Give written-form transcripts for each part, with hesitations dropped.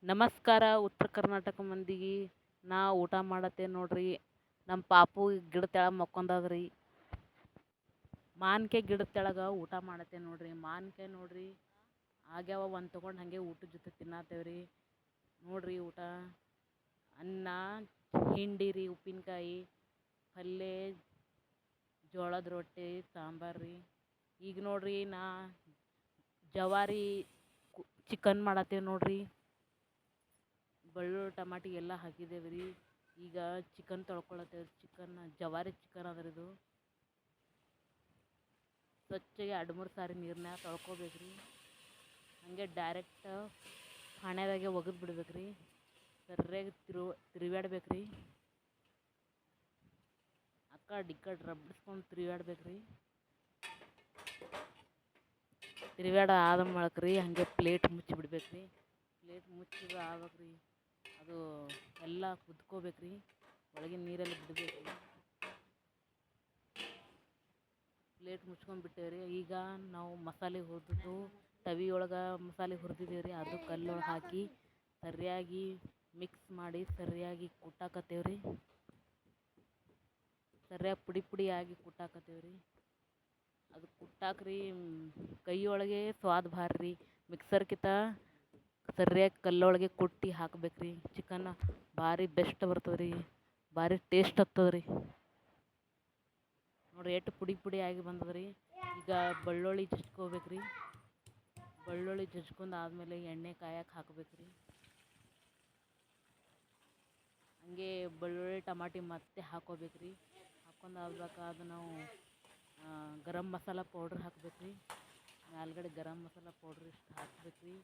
ನಮಸ್ಕಾರ ಉತ್ತರ ಕರ್ನಾಟಕ ಮಂದಿಗೆ. ನಾ ಊಟ ಮಾಡತ್ತೆ ನೋಡ್ರಿ. ನಮ್ಮ ಪಾಪು ಗಿಡ ತೆಳಗೆ ಮಕ್ಕೊಂದದ್ರಿ. ಮಾನ್ಕಾಯಿ ಗಿಡದ ತೆಳಗೆ ಊಟ ಮಾಡತ್ತೆ ನೋಡ್ರಿ. ಮಾನ್ಕಾಯಿ ನೋಡ್ರಿ ಆಗ್ಯಾವ ಒಂದು ತೊಗೊಂಡು ಹಾಗೆ ಊಟದ ಜೊತೆ ತಿನ್ನತ್ತೇವ್ರಿ. ನೋಡ್ರಿ ಊಟ ಅನ್ನ, ಹಿಂಡಿ ರೀ, ಉಪ್ಪಿನಕಾಯಿ, ಪಲ್ಯ, ಜೋಳದ ರೊಟ್ಟಿ, ಸಾಂಬಾರು ರೀ. ಈಗ ನೋಡ್ರಿ ನಾ ಜವಾರಿ ಚಿಕನ್ ಮಾಡತ್ತೇವೆ ನೋಡ್ರಿ. ಬೆಳ್ಳುಳ್ಳಿ ಟಮಾಟಿ ಎಲ್ಲ ಹಾಕಿದ್ದೇವೆ ರೀ. ಈಗ ಚಿಕನ್ ತೊಳ್ಕೊಳತ್ತೇವೆ. ಜವಾರಿ ಚಿಕನ್ ಅದ ಇದು. ಸ್ವಚ್ಛಗೆ 2-3 ಸಾರಿ ನೀರ್ನಾಗ ತೊಳ್ಕೊಬೇಕು ರೀ. ಹಾಗೆ ಡೈರೆಕ್ಟ್ ಪಾಣ್ಯದಾಗೆ ಒಗೆದು ಬಿಡ್ಬೇಕು ರೀ. ಸರಿಯಾಗಿ ತಿರುವಾಡ್ಬೇಕು ರೀ. ಆ ಕಡೆ ಈ ಕಡೆ ರಬ್ಬಡಿಸ್ಕೊಂಡು ತಿರುವಾಡ್ಬೇಕು ರೀ. ಆದ ಮಾಡಕ್ಕೆ ರೀ ಹಾಗೆ ಪ್ಲೇಟ್ ಮುಚ್ಚಿ ಬಿಡ್ಬೇಕು ರೀ. ಪ್ಲೇಟ್ ಮುಚ್ಚಿದ್ರೆ ಆಗ್ಬೇಕು ರೀ. ಅದು ಎಲ್ಲ ಕುದ್ಕೋಬೇಕು ರೀ. ಒಳಗಿನ ನೀರೆಲ್ಲ ಬಿಡಬೇಕು ರೀ. ಪ್ಲೇಟ್ ಮುಚ್ಕೊಂಡು ಬಿಟ್ಟೇವ್ರಿ. ಈಗ ನಾವು ಮಸಾಲೆ ಹುರಿದು ತವಿ ಒಳಗೆ ಮಸಾಲೆ ಹುರಿದಿದ್ದೇವೆ ರೀ. ಅದು ಕಲ್ಲೊಳಗೆ ಹಾಕಿ ಸರಿಯಾಗಿ ಮಿಕ್ಸ್ ಮಾಡಿ ಸರಿಯಾಗಿ ಕುಟ್ಟಾಕತ್ತೇವ್ರಿ. ಸರಿಯಾಗಿ ಪುಡಿ ಕುಟ್ಟಾಕತ್ತೇವ್ರಿ. ಅದು ಕುಟ್ಟಾಕ್ರಿ ಕೈಯೊಳಗೆ ಸ್ವಾದ ಭಾರ ರೀ. ಮಿಕ್ಸರ್ಕಿಂತ ಸರಿಯಾಗಿ ಕಲ್ಲೊಳಗೆ ಕುಟ್ಟಿ ಹಾಕ್ಬೇಕ್ರಿ. ಚಿಕನ್ ಭಾರಿ ಬೆಸ್ಟ್ ಬರ್ತದೆ ರೀ. ಭಾರಿ ಟೇಸ್ಟ್ ಹತ್ತದ ರೀ. ನೋಡಿರಿ ಎಷ್ಟು ಪುಡಿ ಆಗಿ ಬಂದದ್ರಿ. ಈಗ ಬೆಳ್ಳುಳ್ಳಿ ಜಜ್ಕೋಬೇಕು ರೀ. ಬೆಳ್ಳುಳ್ಳಿ ಜಜ್ಕೊಂಡು ಆದಮೇಲೆ ಎಣ್ಣೆ ಕಾಯಕ್ಕೆ ಹಾಕ್ಬೇಕು ರೀ. ಹಂಗೆ ಬೆಳ್ಳುಳ್ಳಿ ಟಮಾಟಿ ಮತ್ತೆ ಹಾಕ್ಕೋಬೇಕು ರೀ. ಹಾಕ್ಕೊಂಡು ಅದು ನಾವು ಗರಂ ಮಸಾಲ ಪೌಡ್ರ್ ಹಾಕ್ಬೇಕು ರೀ. ಮೇಲ್ಗಡೆ ಗರಂ ಮಸಾಲ ಪೌಡ್ರ್ ಇಷ್ಟು ಹಾಕ್ಬೇಕು ರೀ.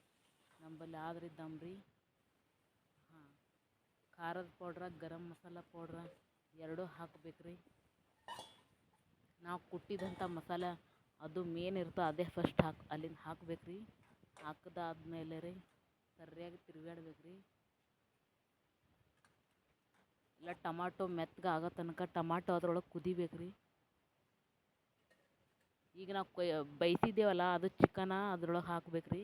ನಮ್ಮಲ್ಲಿ ಆದ್ರೆ ದಮ್ರಿ. ಖಾರದ ಪೌಡ್ರ ಗರಂ ಮಸಾಲ ಪೌಡ್ರ ಎರಡೂ ಹಾಕ್ಬೇಕು ರೀ. ನಾವು ಕುಟ್ಟಿದಂಥ ಮಸಾಲ ಅದು ಮೇನ್ ಇರ್ತೋ ಅದೇ ಫಸ್ಟ್ ಅಲ್ಲಿಂದ ಹಾಕ್ಬೇಕು ರೀ. ಹಾಕಿದಾದ್ಮೇಲೆ ರೀ ಸರಿಯಾಗಿ ತಿರುಗಾಡ್ಬೇಕು ರೀ. ಇಲ್ಲ ಟಮಾಟೊ ಮೆತ್ತಗೆ ಆಗೋ ತನಕ ಟಮಾಟೊ ಅದ್ರೊಳಗೆ ಕುದಿಬೇಕು ರೀ. ಈಗ ನಾವು ಬೈಸಿದ್ದೇವಲ್ಲ ಅದು ಚಿಕನ ಅದ್ರೊಳಗೆ ಹಾಕ್ಬೇಕು ರೀ.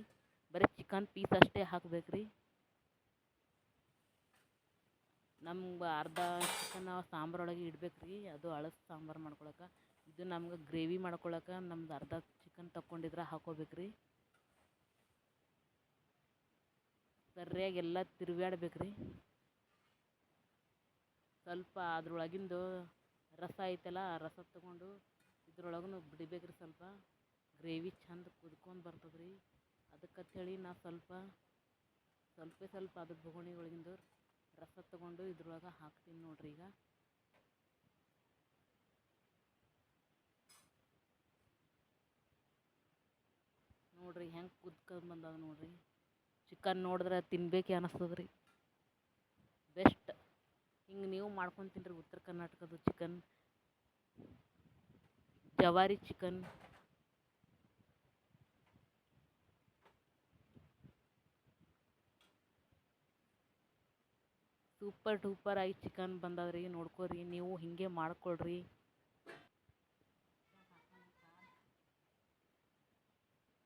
ಬರೀ ಚಿಕನ್ ಪೀಸ್ ಅಷ್ಟೇ ಹಾಕ್ಬೇಕು ರೀ. ನಮ್ಗೆ ಅರ್ಧ ಚಿಕನ್ ಸಾಂಬಾರೊಳಗೆ ಇಡ್ಬೇಕು ರೀ. ಅದು ಅಳಸು ಸಾಂಬಾರು ಮಾಡ್ಕೊಳಕ್ಕೆ. ಇದು ನಮ್ಗೆ ಗ್ರೇವಿ ಮಾಡ್ಕೊಳಕ್ಕೆ ನಮ್ದು ಅರ್ಧ ಚಿಕನ್ ತಗೊಂಡಿದ್ರೆ ಹಾಕ್ಕೋಬೇಕು ರೀ. ಸರಿಯಾಗಿ ಎಲ್ಲ ತಿರುಗಾಡ್ಬೇಕು ರೀ. ಸ್ವಲ್ಪ ಅದ್ರೊಳಗಿಂದು ರಸ ಐತಲ್ಲ ಆ ರಸ ತಗೊಂಡು ಇದ್ರೊಳಗೂ ಬಿಡ್ಬೇಕು ರೀ. ಗ್ರೇವಿ ಚಂದ ಕುದ್ಕೊಂಡು ಬರ್ತದೆ ರೀ. ಅದಕ್ಕಂತೇಳಿ ನಾ ಸ್ವಲ್ಪ ಅದು ಬೊಗಣಿ ಒಳಗಿಂದು ರಸ ತಗೊಂಡು ಇದ್ರೊಳಗೆ ಹಾಕ್ತೀನಿ ನೋಡ್ರಿ. ಈಗ ನೋಡ್ರಿ ಹೆಂಗೆ ಕುದ್ಕೊಂಡು ಬಂದದ ನೋಡ್ರಿ. ಚಿಕನ್ ನೋಡಿದ್ರೆ ತಿನ್ಬೇಕೆ ಅನ್ನಿಸ್ತದೆ ರೀ. ಬೆಸ್ಟ್. ಹಿಂಗೆ ನೀವು ಮಾಡ್ಕೊಂಡು ತಿನ್ನಿರಿ. ಉತ್ತರ ಕರ್ನಾಟಕದ ಚಿಕನ್, ಜವಾರಿ ಚಿಕನ್. ಸೂಪರ್ ಡೂಪರ್ ಆಗಿ ಚಿಕನ್ ಬಂದದ್ರಿ. ನೋಡ್ಕೊರಿ ನೀವು ಹಿಂಗೆ ಮಾಡ್ಕೊಳ್ರಿ.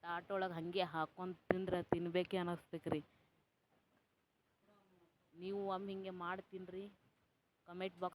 ತಾಟೊಳಗೆ ಹಾಗೆ ಹಾಕ್ಕೊಂಡು ತಿಂದ್ರೆ ತಿನ್ಬೇಕೆ ಅನ್ನಿಸ್ಬೇಕು ರೀ. ನೀವು ಒಮ್ಮೆ ಹಿಂಗೆ ಮಾಡಿ ತಿನ್ನಿರಿ. Comment box